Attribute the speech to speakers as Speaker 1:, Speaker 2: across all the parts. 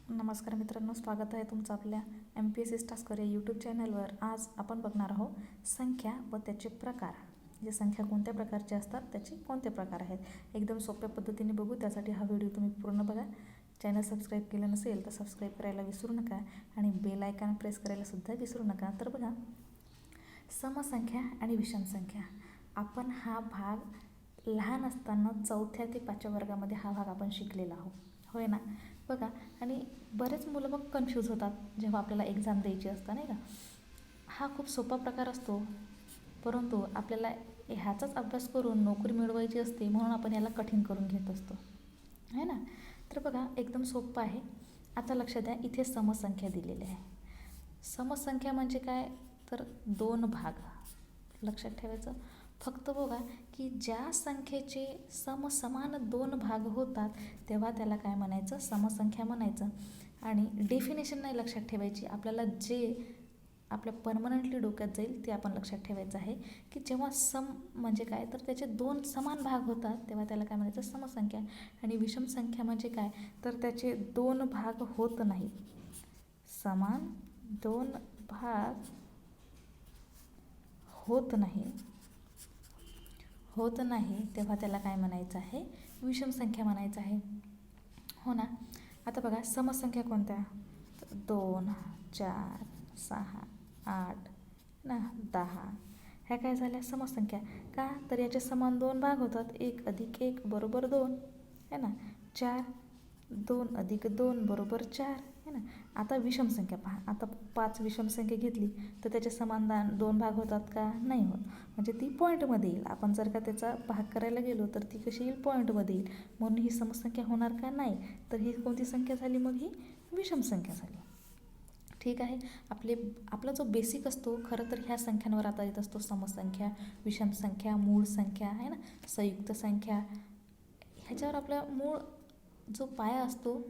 Speaker 1: नमस्कार मित्रांनो, स्वागत आहे तुमचं आपल्या MPSC टास्कर या यूट्यूब चॅनलवर. आज आपण बघणार आहोत संख्या व त्याचे प्रकार. म्हणजे संख्या कोणत्या प्रकारचे असतात, त्याचे कोणते प्रकार आहेत, एकदम सोप्या पद्धतीने बघू. त्यासाठी हा व्हिडिओ तुम्ही पूर्ण बघा. चॅनल सबस्क्राईब केलं नसेल तर सबस्क्राईब करायला विसरू नका आणि बेल आयकॉन प्रेस करायला सुद्धा विसरू नका. तर बघा, समसंख्या आणि विषम संख्या. आपण हा भाग लहान असताना 4थ्या ते 5व्या वर्गामध्ये हा भाग आपण शिकलेला आहोत, होय ना. बघा, आणि बरेच मुलं मग कन्फ्यूज होतात जेव्हा आपल्याला एक्झाम द्यायची असतं, नाही का. हा खूप सोपा प्रकार असतो, परंतु आपल्याला ह्याचाच अभ्यास करून नोकरी मिळवायची असते, म्हणून आपण याला कठीण करून घेत असतो, आहे ना. तर बघा, एकदम सोपं आहे. आता लक्षात द्या, इथे समसंख्या दिलेली आहे. समसंख्या म्हणजे काय, तर 2 भाग. लक्षात ठेवायचं. फक्त बघा की ज्या संख्येचे समान 2 भाग होतात तेव्हा त्याला काय म्हणायचं, समसंख्या म्हणायचं. आणि डेफिनेशन नाही लक्षात ठेवायची, आपल्याला जे आपल्या परमनंटली डोक्यात जाईल ते आपण लक्षात ठेवायचं आहे. की जेव्हा सम म्हणजे काय, तर त्याचे 2 समान भाग होतात तेव्हा त्याला काय म्हणायचं, समसंख्या. आणि विषम संख्या म्हणजे काय, तर त्याचे 2 भाग होत नाहीत. समान 2 भाग होत नाही तेव्हा त्याला काय म्हणायचं आहे, विषम संख्या म्हणायचं आहे, हो ना. आता बघा, समसंख्या कोणत्या, 2, 4, 6, 8 ना 10. ह्या काय झाल्या समसंख्या. का, तर याचे समान 2 भाग होतात. 1 + 1 = 2, है ना. 4, 2 + 2 = 4, है ना. आता विषम संख्या पहा. आता 5 विषम संख्या घेतली तर त्याचे समान 2 भाग होतात का, नाही होत. म्हणजे ती पॉईंटमध्ये येईल. आपण जर का त्याचा भाग करायला गेलो तर ती कशी येईल, पॉईंटमध्ये येईल. म्हणून ही समसंख्या होणार का, नाही. तर ही कोणती संख्या झाली, मग ही विषम संख्या झाली. ठीक आहे. आपला जो बेसिक असतो खरं तर ह्या संख्यांवर आधारित असतो. समसंख्या, विषम संख्या, मूळ संख्या, आहे ना, संयुक्त संख्या. ह्याच्यावर आपला मूळ जो पाया असतो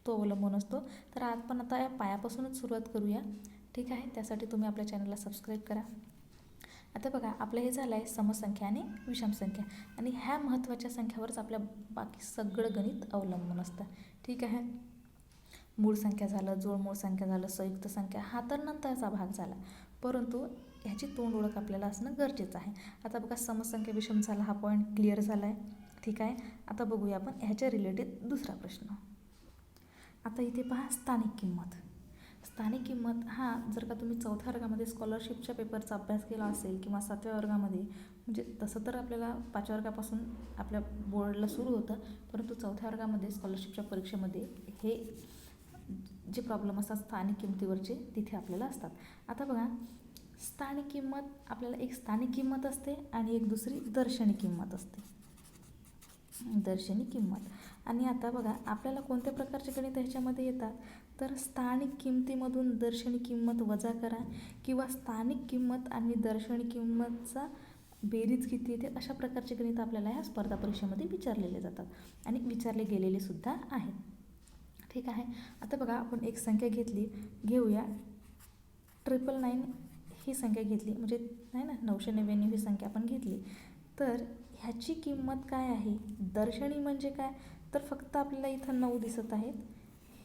Speaker 1: तो अवलंबून असतो. तर आपण आता या पायापासूनच सुरुवात करूया, ठीक आहे. त्यासाठी तुम्ही आपल्या चॅनलला सबस्क्राईब करा. आता बघा, आपलं हे झालं आहे समसंख्या आणि विषम संख्या. आणि ह्या महत्त्वाच्या संख्यावरच आपल्या बाकी सगळं गणित अवलंबून असतं, ठीक आहे. मूळ संख्या झालं, जोडमूळ संख्या झालं, संयुक्त संख्या हा तर नंतरचा भाग झाला, परंतु ह्याची तोंड ओळख आपल्याला असणं गरजेचं आहे. आता बघा, समसंख्या विषम झाला, हा पॉईंट क्लिअर झाला आहे, ठीक आहे. आता बघूया आपण ह्याच्या रिलेटेड दुसरा प्रश्न. आता इथे पहा, स्थानिक किंमत. स्थानिक किंमत हा जर का तुम्ही 4थ्या वर्गामध्ये स्कॉलरशिपच्या पेपरचा अभ्यास केला असेल किंवा 7व्या वर्गामध्ये, म्हणजे तसं तर आपल्याला 5व्या वर्गापासून आपल्या बोर्डला सुरू होतं, परंतु 4थ्या वर्गामध्ये स्कॉलरशिपच्या परीक्षेमध्ये हे जे प्रॉब्लेम असतात स्थानिक किंमतीवरचे, तिथे आपल्याला असतात. आता बघा, स्थानिक किंमत, आपल्याला एक स्थानिक किंमत असते आणि एक दुसरी दर्शनी किंमत असते, दर्शनी किंमत. आणि आता बघा, आपल्याला कोणत्या प्रकारचे गणित ह्याच्यामध्ये येतात, तर स्थानिक किंमतीमधून दर्शनी किंमत वजा करा किंवा स्थानिक किंमत आणि दर्शनी किंमतचा बेरीज किती येते, अशा प्रकारचे गणित आपल्याला ह्या स्पर्धा परीक्षेमध्ये विचारलेले जातात आणि विचारले गेलेले सुद्धा आहेत, ठीक आहे. आता बघा, आपण एक संख्या घेऊया 999 ही संख्या घेतली, म्हणजे नाही ना, 999 ही संख्या आपण घेतली. तर ह्याची किंमत काय आहे, दर्शनी म्हणजे काय, तर फक्त आपल्याला इथं 9 दिसत आहेत,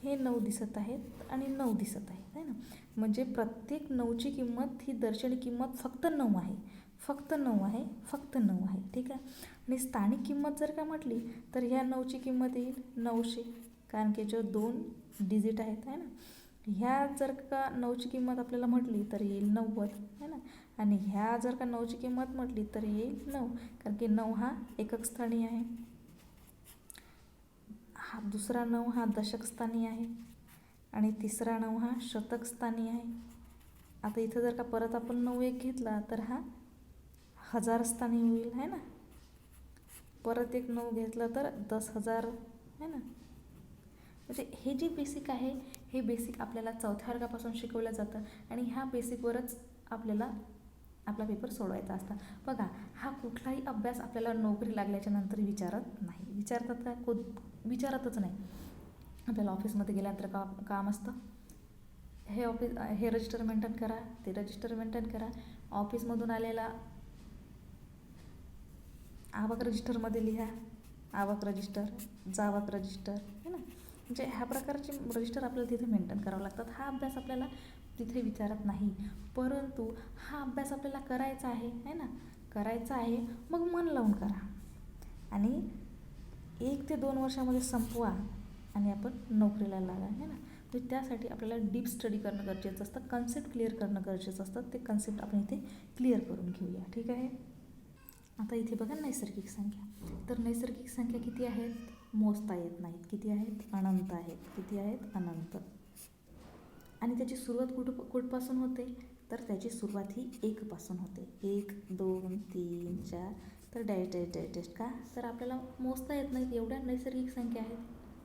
Speaker 1: हे 9 दिसत आहेत आणि 9 दिसत आहेत, आहे ना. म्हणजे प्रत्येक 9ची किंमत ही दर्शनी किंमत फक्त 9 आहे, फक्त 9 आहे, फक्त 9 आहे, ठीक आहे. आणि स्थानिक किंमत जर का म्हटली तर ह्या 9ची किंमत येईल 900, कारण की याच्यावर 2 डिजिट आहेत, आहे ना. ह्या जर का 9ची किंमत आपल्याला म्हटली तर येईल 90, आहे ना. आणि ह्या जर का 9ची किंमत म्हटली तर येईल 9, कारण की 9 हा एकक स्थानी आहे, हा दुसरा 9 हा दशक स्थानी आहे आणि तिसरा 9 हा शतक स्थानी आहे. आता इथं जर का परत आपण 9 एक घेतला तर हा हजार स्थानी होईल, आहे ना. परत एक 9 घेतला तर 10,000, आहे ना. म्हणजे हे जे बेसिक आहे, हे बेसिक आपल्याला 4थ्या वर्गापासून शिकवलं जातं आणि ह्या बेसिकवरच आपल्याला आपला पेपर सोडवायचा असता. बघा, हा कुठलाही अभ्यास आपल्याला नोकरी लागल्याच्या नंतर विचारत नाही. विचारतात का, विचारतच नाही. आपल्याला ऑफिसमध्ये गेल्यानंतर काम असतं, हे रजिस्टर मेंटेन करा, ते रजिस्टर मेंटेन करा. ऑफिसमधून आलेला आवक रजिस्टरमध्ये लिहा, आवक रजिस्टर, जावक रजिस्टर, है ना. म्हणजे ह्या प्रकारचे रजिस्टर आपल्याला तिथे मेंटेन करावं लागतात. हा अभ्यास आपल्याला तिथे विचारत नाही, परंतु हा अभ्यास आपल्याला करायचा आहे ना, करायचा आहे. मग मन लावून करा आणि 1 ते 2 वर्षामध्ये संपवा आणि आपण नोकरीला लागा आहे ना. तर त्यासाठी आपल्याला डीप स्टडी करणं गरजेचं असतं, कन्सेप्ट क्लिअर करणं गरजेचं असतं. ते कन्सेप्ट आपण इथे क्लिअर करून घेऊया. ठीक आहे. आता इथे बघा नैसर्गिक संख्या. तर नैसर्गिक संख्या किती आहेत? मोजता येत नाहीत. किती आहेत? अनंत आहेत. किती आहेत? अनंत. आणि त्याची सुरुवात कुठपासून होते? तर त्याची सुरुवात ही 1 पासून होते. 1 2 3 4. तर डॅश डॅश डॅश डॅश. का? तर आपल्याला मोजता येत नाहीत एवढ्या नैसर्गिक संख्या आहेत.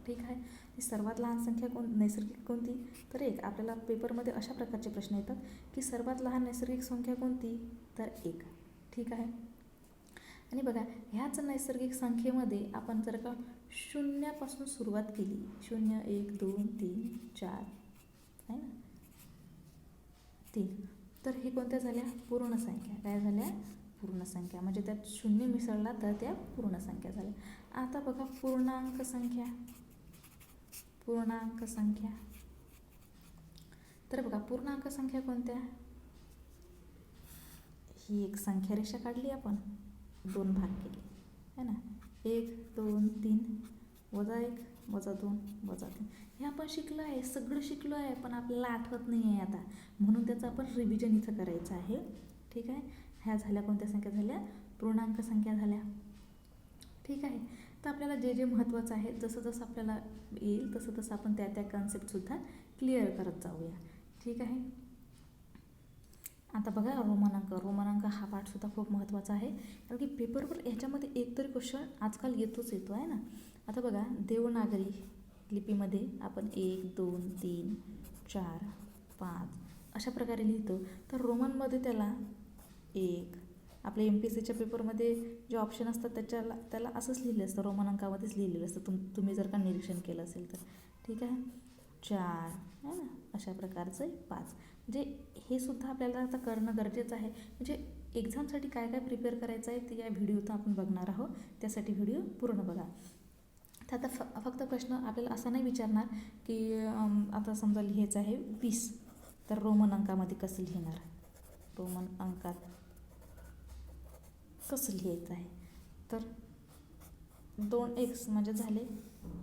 Speaker 1: ठीक आहे. ही सर्वात लहान संख्या नैसर्गिक कोणती? तर 1. आपल्याला पेपरमध्ये अशा प्रकारचे प्रश्न येतात की सर्वात लहान नैसर्गिक संख्या कोणती? तर 1. ठीक आहे. आणि बघा ह्याच नैसर्गिक संख्येमध्ये आपण जर का 0 पासून सुरुवात केली, 0 1 2 3 4 आहे ना, 3, तर हे कोणत्या झाल्या? पूर्ण संख्या. काय झाल्या? पूर्ण संख्या. म्हणजे त्यात 0 मिसळला तर त्या पूर्ण संख्या झाल्या. आता बघा पूर्णांक संख्या. पूर्णांक संख्या. तर बघा पूर्णांक संख्या कोणत्या? ही एक संख्या रेषा काढली आपण, 2 भाग केले है ना. 1 2 3 -1 -2 -3. हे आपण शिकलो आहे, सगळं शिकलो आहे, पण आपल्याला आठवत नाही आहे आता, म्हणून त्याचं आपण रिव्हिजन इथं करायचं आहे. ठीक आहे. ह्या झाल्या कोणत्या संख्या झाल्या? पूर्णांक संख्या झाल्या. ठीक आहे. तर आपल्याला जे जे महत्त्वाचं आहे, जसं जसं आपल्याला येईल तसं तसं आपण त्या कन्सेप्टसुद्धा क्लिअर करत जाऊया. ठीक आहे. आता बघा रोमन अंक हा पाठसुद्धा खूप महत्त्वाचा आहे, कारण की पेपरवर ह्याच्यामध्ये एकतरी क्वेश्चन आजकाल येतो आहे ना. आता बघा देवनागरी लिपीमध्ये आपण 1 2 3 4 5 अशा प्रकारे लिहितो. तर रोमनमध्ये त्याला 1, आपल्या MPSCच्या पेपरमध्ये जे ऑप्शन असतात त्याला असंच लिहिलं असतं, रोमन अंकामध्येच लिहिलेलं असतं. तुम्ही जर का निरीक्षण केलं असेल तर. ठीक आहे. 4 है ना, अशा प्रकारचं 5. म्हणजे हे सुद्धा आपल्याला आता करणं गरजेचं आहे. म्हणजे एक्झामसाठी काय काय प्रिपेअर करायचं आहे ते या व्हिडिओत आपण बघणार आहोत. त्यासाठी व्हिडिओ पूर्ण बघा. तर आता फक्त प्रश्न आपल्याला असा नाही विचारणार की आता समजा लिहायचं आहे 20, तर रोमन अंकामध्ये कसं लिहिणार? रोमन अंकात कसं लिहायचं आहे? तर 2x म्हणजे झाले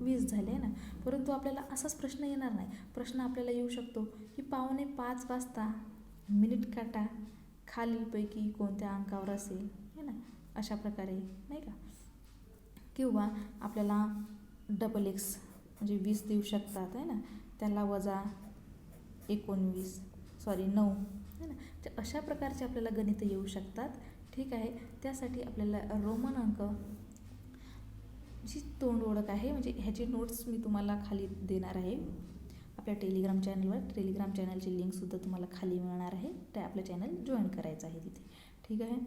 Speaker 1: 20 झाले आहे ना. परंतु आपल्याला असाच प्रश्न येणार नाही. प्रश्न आपल्याला येऊ शकतो की 4:45 वाजता मिनिट काटा खालीलपैकी कोणत्या अंकावर असेल आहे ना, अशा प्रकारे नाही का. किंवा आपल्याला XX म्हणजे 20 देऊ शकतात आहे ना, त्याला वजा 9 आहे ना. तर अशा प्रकारचे आपल्याला गणितं येऊ शकतात. ठीक आहे. त्यासाठी आपल्याला रोमन अंक जी तोंड ओळख आहे, म्हणजे ह्याची नोट्स मी तुम्हाला खाली देणार आहे आपल्या टेलिग्राम चॅनलवर. टेलिग्राम चॅनलची लिंकसुद्धा तुम्हाला खाली मिळणार आहे. ते आपलं चॅनल जॉईन करायचं आहे तिथे. ठीक आहे.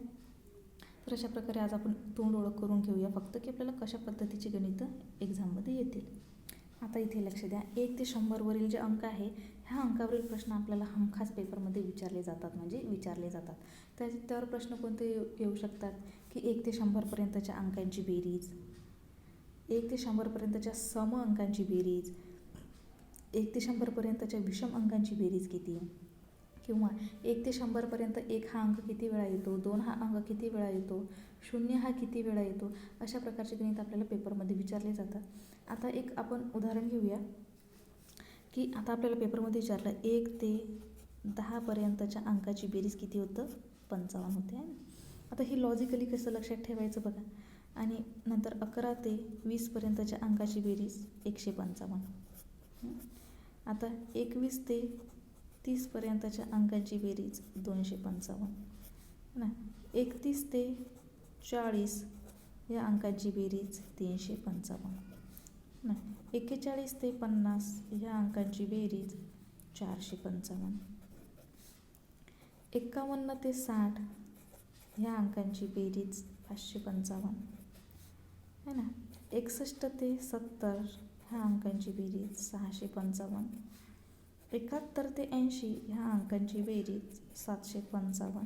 Speaker 1: तर अशा प्रकारे आज आपण तोंड ओळख करून घेऊया फक्त, की आपल्याला कशा पद्धतीची गणितं एक्झाममध्ये येतील. आता इथे लक्ष द्या, 1 ते 100 वरील जे अंक आहे, ह्या अंकावरील प्रश्न आपल्याला हमखास पेपरमध्ये विचारले जातात. त्यावर प्रश्न कोणते येऊ शकतात की 1 ते 100 पर्यंतच्या अंकांची बेरीज, 1 ते 100 पर्यंतच्या सम अंकांची बेरीज, 1 ते 100 पर्यंतच्या विषम अंकांची बेरीज किती, किंवा 1 ते 100 पर्यंत 1 हा अंक किती वेळा येतो, 2 हा अंक किती वेळा येतो, 0 हा किती वेळा येतो. अशा प्रकारचे गणित आपल्याला पेपरमध्ये विचारले जातात. आता एक आपण उदाहरण घेऊया की आता आपल्याला पेपरमध्ये विचारलं 1 ते 10 पर्यंतच्या अंकाची बेरीज किती होतं? 55 होते आहे ना. आता ही लॉजिकली कसं लक्षात ठेवायचं बघा. आणि नंतर 11 ते 20 पर्यंतच्या अंकाची बेरीज 155. आता 21 ते 30 पर्यंतच्या अंकांची बेरीज 255 ना. 31 ते 40 या अंकांची बेरीज 355 ना. 41 ते 50 या अंकांची बेरीज 455. 51 ते 60 ह्या अंकांची बेरीज 555 है ना. 61 ते 70 ह्या अंकांची बेरीज 655. 71 ते 80 ह्या अंकांची बेरीज 755.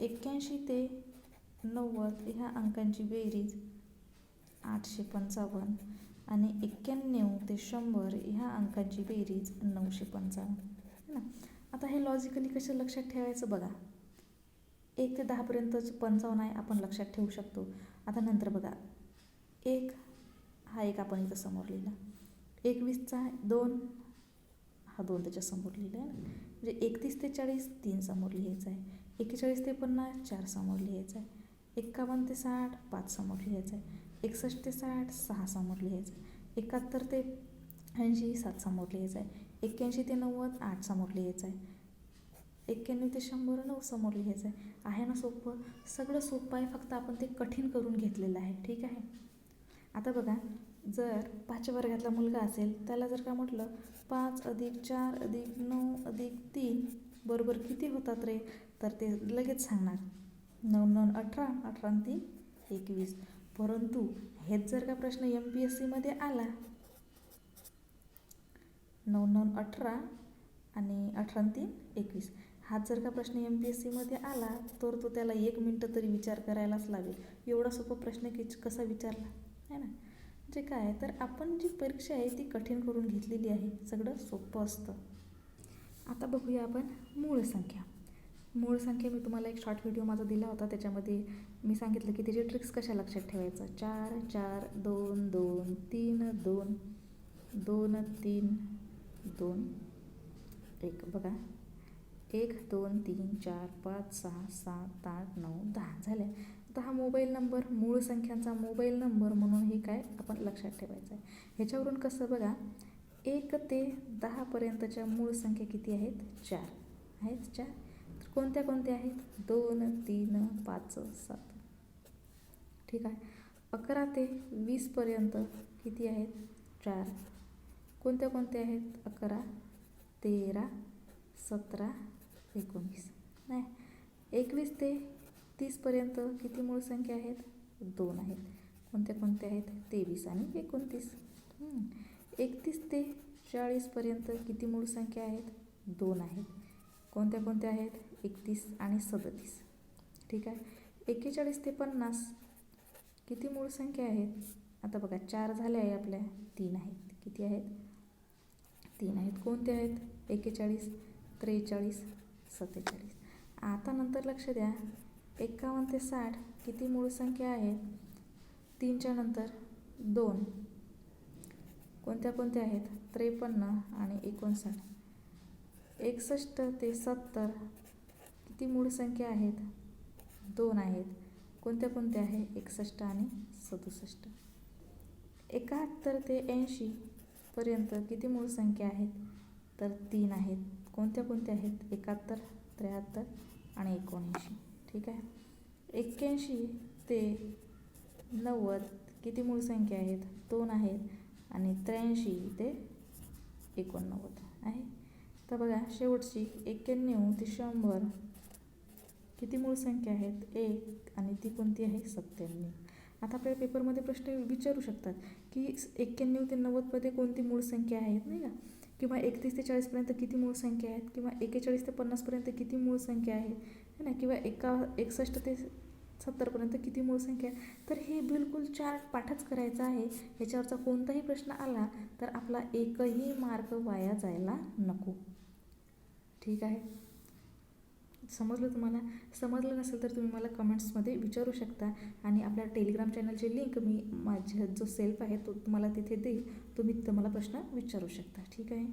Speaker 1: 81 ते 90 ह्या अंकांची बेरीज 855. आणि 91 ते 100 ह्या अंकांची बेरीज 955 है ना. आता हे लॉजिकली कसं लक्षात ठेवायचं बघा. 1 ते 10पर्यंतच 55 आहे आपण लक्षात ठेवू शकतो. आता नंतर बघा 1 हा 1 आपण इथं समोर लिहिला, 21चा 2 हा 2 त्याच्या समोर लिहिला आहे ना. म्हणजे 31 ते 40 3 समोर लिहायचं आहे, 41 ते 50 4 समोर लिहायचं आहे, 51 ते 60 5 समोर लिहायचं आहे, 61 ते 60 6 समोर लिहायचं आहे, 71 ते 80 7 समोर लिहायचं आहे, 81 ते 90 8 समोर लिहायचं आहे, 91 ते 100 9 समोर लिहायचं आहे. आहे ना सोपं, सगळं सोपं आहे, फक्त आपण ते कठीण करून घेतलेलं आहे. ठीक आहे. आता बघा, जर 5व्या वर्गातला मुलगा असेल त्याला जर का म्हटलं 5 + 4 + 9 + 3 बरोबर किती होतात रे, तर ते लगेच सांगणार 9 9 18 18 आणि 3 21. परंतु हेच जर का प्रश्न MPSCमध्ये आला 9 9 18 आणि 18 आणि 3 21, हाच जर का प्रश्न MPSCमध्ये आला तर तो त्याला 1 मिनटं तरी विचार करायलाच लागेल. एवढा सोपा प्रश्न कसा विचारला आहे ना. म्हणजे काय, तर आपण जी परीक्षा आहे ती कठीण करून घेतलेली आहे, सगळं सोपं असतं. आता बघूया आपण मूळ संख्या. मूळ संख्या मी तुम्हाला एक शॉर्ट व्हिडिओ माझा दिला होता, त्याच्यामध्ये मी सांगितलं की त्याची ट्रिक्स कशा लक्षात ठेवायचं. 4 4 2 2 3 2 2 3 2 1. बघा 1 2 3 4 5 6 7 8 9 10 झाल्या. आता हा मोबाईल नंबर, मूळ संख्यांचा मोबाईल नंबर म्हणून हे काय आपण लक्षात ठेवायचं आहे. ह्याच्यावरून कसं बघा, 1 ते 10पर्यंतच्या मूळ संख्या किती आहेत, 4 आहेत. 4 तर कोणत्या कोणत्या आहेत, 2 3 5 7. ठीक आहे. 11 ते 20पर्यंत किती आहेत, 4. कोणत्या कोणत्या आहेत, 11 13 17 19. नाही, 21 ते 30पर्यंत किती मूळ संख्या आहेत, 2 आहेत. कोणत्या कोणत्या आहेत, 23 आणि 29. 31 ते 40पर्यंत किती मूळ संख्या आहेत, 2 आहेत. कोणत्या कोणत्या आहेत, 31 आणि 37. ठीक आहे. 41 ते 50 किती मूळ संख्या आहेत, आता बघा 4 झाल्या आहे आपल्या, 3 आहेत. किती आहेत, 3 आहेत. कोणते आहेत, 41 43 47. आता नंतर लक्ष द्या, 51 ते 60 किती मूळ संख्या आहेत, 3च्या नंतर 2. कोणत्या कोणत्या आहेत, 53 आणि 59. 61 ते 70 किती मूळ संख्या आहेत, 2 आहेत. कोणत्या कोणत्या आहे, 61 आणि 67. 71 ते 80पर्यंत किती मूळ संख्या आहेत, तर 3 आहेत. कोणत्या कोणत्या आहेत, 71 73 आणि 79. ठीक आहे. 81 ते 90 किती मूळ संख्या आहेत, 2 आहेत. आणि 83 ते 89 आहे. तर बघा शेवटची 91 ते 100 किती मूळ संख्या आहेत, 1 आणि ती कोणती आहे, 97. आता आपल्या पेपरमध्ये प्रश्न विचारू शकतात की 91 ते 90मध्ये कोणती मूळ संख्या आहेत, नाही का, किंवा 31 ते 40पर्यंत किती मूळ संख्या आहेत, किंवा 41 ते 50पर्यंत किती मूळ संख्या आहे ना, किंवा 61 ते 70पर्यंत किती मूळ संख्या आहे. तर हे बिलकुल चार्ट पाठच करायचा आहे. ह्याच्यावरचा कोणताही प्रश्न आला तर आपला एकही मार्क वाया जायला नको. ठीक आहे. समजलं तुम्हाला? समजलं नसेल तर तुम्ही मला कमेंट्समध्ये विचारू शकता, आणि आपल्या टेलिग्राम चॅनलची लिंक मी माझ्या जो सेल्फ आहे तो तुम्हाला तिथे देईल, तुम्ही तिथं मला प्रश्न विचारू शकता. ठीक आहे.